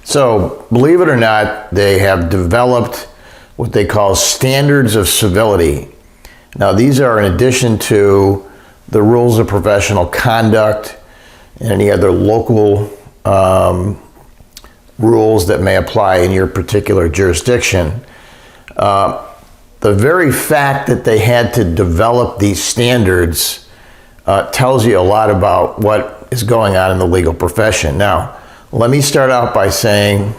So, believe it or not, they have developed what they call standards of civility. Now, these are in addition to the rules of professional conduct and any other local rules that may apply in your particular jurisdiction. The very fact that they had to develop these standards tells you a lot about what is going on in the legal profession. Now, let me start out by saying,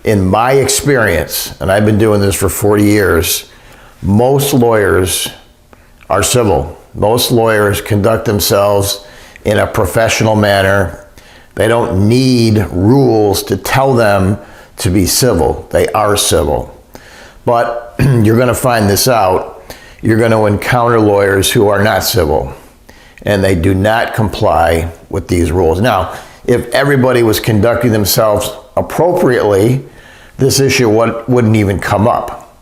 in my experience, and I've been doing this for 40 years, most lawyers are civil. Most lawyers conduct themselves in a professional manner. They don't need rules to tell them to be civil. They are civil. But you're going to find this out. You're going to encounter lawyers who are not civil, and they do not comply with these rules. Now, if everybody was conducting themselves appropriately, this issue wouldn't even come up.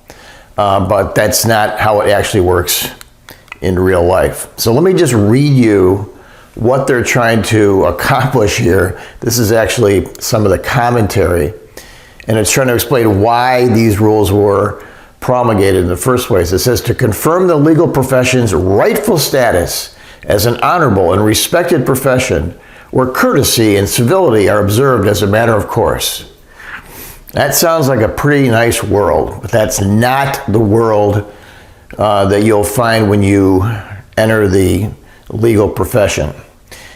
But that's not how it actually works in real life. So let me just read you what they're trying to accomplish here. This is actually some of the commentary, and it's trying to explain why these rules were promulgated in the first place. It says, to confirm the legal profession's rightful status as an honorable and respected profession where courtesy and civility are observed as a matter of course. That sounds like a pretty nice world, but that's not the world that you'll find when you enter the legal profession.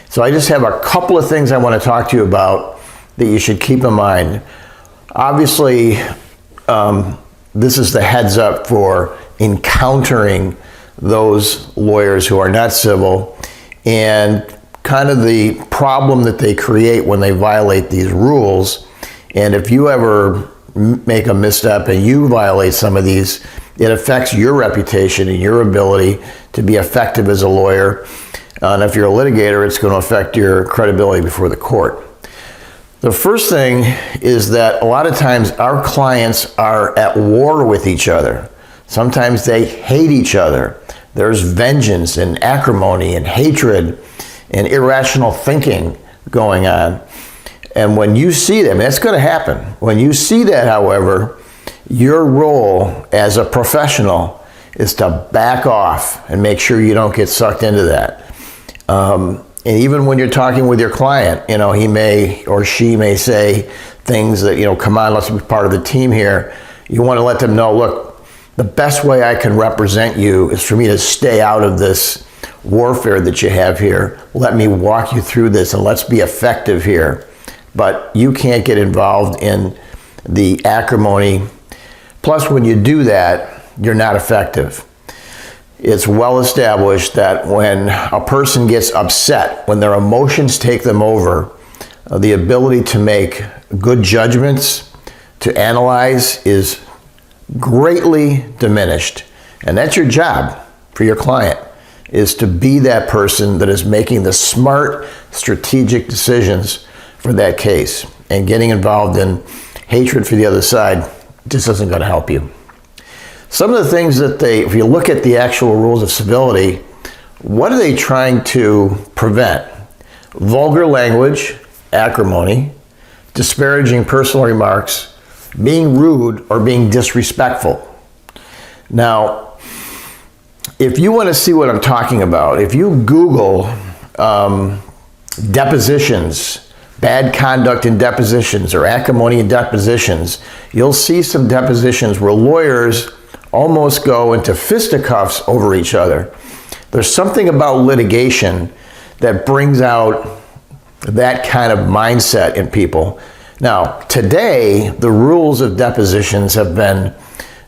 So I just have a couple of things I want to talk to you about that you should keep in mind. Obviously, this is the heads up for encountering those lawyers who are not civil and kind of the problem that they create when they violate these rules. And if you ever make a misstep and you violate some of these, it affects your reputation and your ability to be effective as a lawyer. And if you're a litigator, it's going to affect your credibility before the court. The first thing is that a lot of times our clients are at war with each other. Sometimes they hate each other. There's vengeance and acrimony and hatred and irrational thinking going on. And when you see them, that's going to happen. When you see that, however, your role as a professional is to back off and make sure you don't get sucked into that. And even when you're talking with your client, he may or she may say things that, come on, let's be part of the team here. You want to let them know, look, the best way I can represent you is for me to stay out of this warfare that you have here. Let me walk you through this and let's be effective here. But you can't get involved in the acrimony. Plus, when you do that, you're not effective. It's well established that when a person gets upset, when their emotions take them over, the ability to make good judgments, to analyze, is greatly diminished. And that's your job for your client, is to be that person that is making the smart, strategic decisions for that case. And getting involved in hatred for the other side just isn't going to help you. Some of the things that if you look at the actual rules of civility, what are they trying to prevent? Vulgar language, acrimony, disparaging personal remarks, being rude, or being disrespectful. Now, if you want to see what I'm talking about, if you Google depositions, bad conduct in depositions, or acrimony in depositions, you'll see some depositions where lawyers almost go into fisticuffs over each other. There's something about litigation that brings out that kind of mindset in people. Now, today, the rules of depositions have been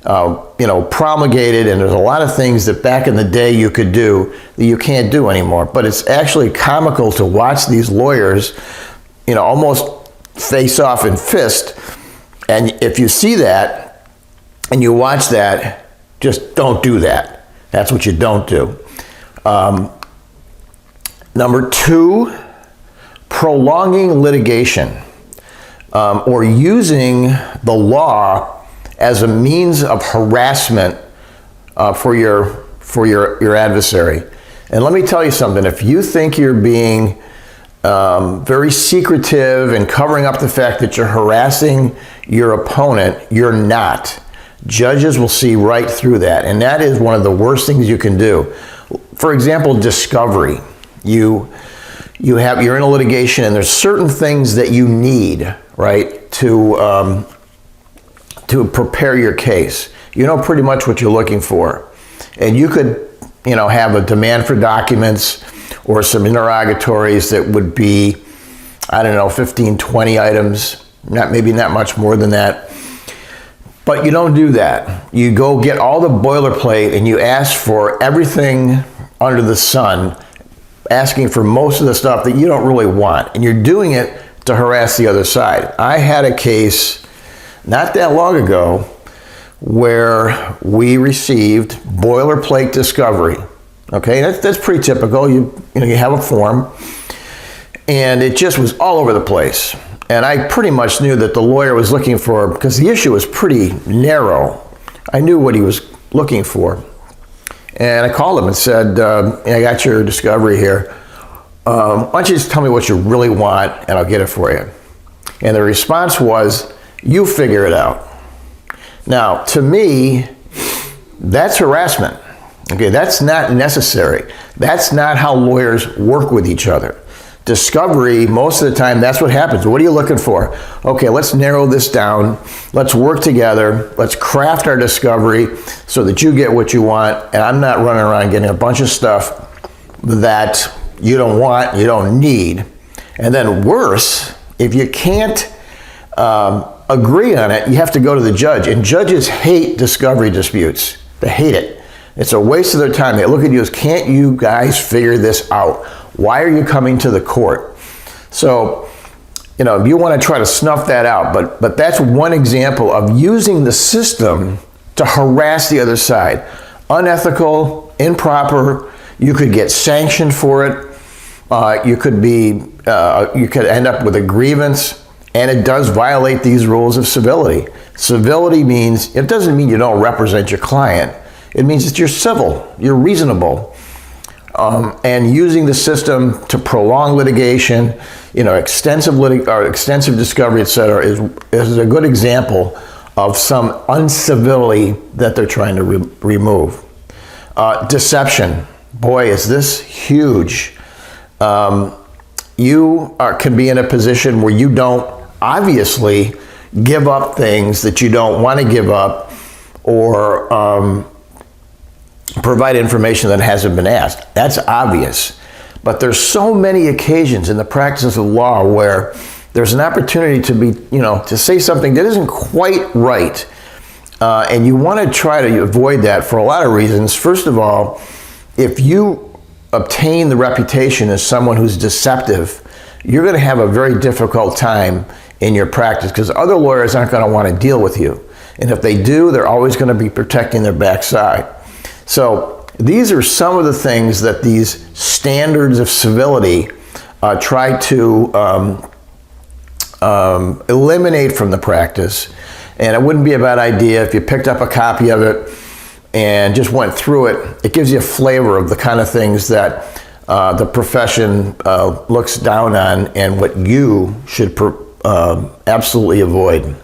promulgated, and there's a lot of things that back in the day you could do that you can't do anymore. But it's actually comical to watch these lawyers almost face off in fist. And if you see that and you watch that, just don't do that. That's what you don't do. Number two, prolonging litigation or using the law as a means of harassment for your adversary. And let me tell you something, if you think you're being very secretive and covering up the fact that you're harassing your opponent, you're not. Judges will see right through that, and that is one of the worst things you can do. For example, discovery. You're in a litigation, and there's certain things that you need, right, to prepare your case. You know pretty much what you're looking for, and you could, have a demand for documents or some interrogatories that would be, 15, 20 items, maybe not much more than that. But you don't do that. You go get all the boilerplate and you ask for everything under the sun, asking for most of the stuff that you don't really want. And you're doing it to harass the other side. I had a case not that long ago where we received boilerplate discovery. Okay, that's pretty typical. You have a form, and it just was all over the place. And I pretty much knew that the lawyer was looking for, because the issue was pretty narrow, I knew what he was looking for. And I called him and said, I got your discovery here. Why don't you just tell me what you really want, and I'll get it for you. And the response was, you figure it out. Now, to me, that's harassment. Okay, that's not necessary. That's not how lawyers work with each other. Discovery, most of the time, that's what happens. What are you looking for? Okay, let's narrow this down. Let's work together. Let's craft our discovery so that you get what you want, and I'm not running around getting a bunch of stuff that you don't want, you don't need. And then worse, if you can't agree on it, you have to go to the judge. And judges hate discovery disputes. They hate it. It's a waste of their time. They look at you as, can't you guys figure this out? Why are you coming to the court? So, if you want to try to snuff that out, but that's one example of using the system to harass the other side. Unethical, improper, you could get sanctioned for it. You could end up with a grievance, and it does violate these rules of civility. Civility means, it doesn't mean you don't represent your client. It means that you're civil, you're reasonable. And using the system to prolong litigation, extensive discovery, et cetera, is a good example of some uncivility that they're trying to remove. Deception, boy, is this huge. You can be in a position where you don't obviously give up things that you don't want to give up, or provide information that hasn't been asked. That's obvious. But there's so many occasions in the practice of law where there's an opportunity to say something that isn't quite right. And you want to try to avoid that for a lot of reasons. First of all, if you obtain the reputation as someone who's deceptive, you're going to have a very difficult time in your practice, because other lawyers aren't going to want to deal with you. And if they do, they're always going to be protecting their backside. So these are some of the things that these standards of civility try to eliminate from the practice. And it wouldn't be a bad idea if you picked up a copy of it and just went through it. It gives you a flavor of the kind of things that the profession looks down on, and what you should absolutely avoid.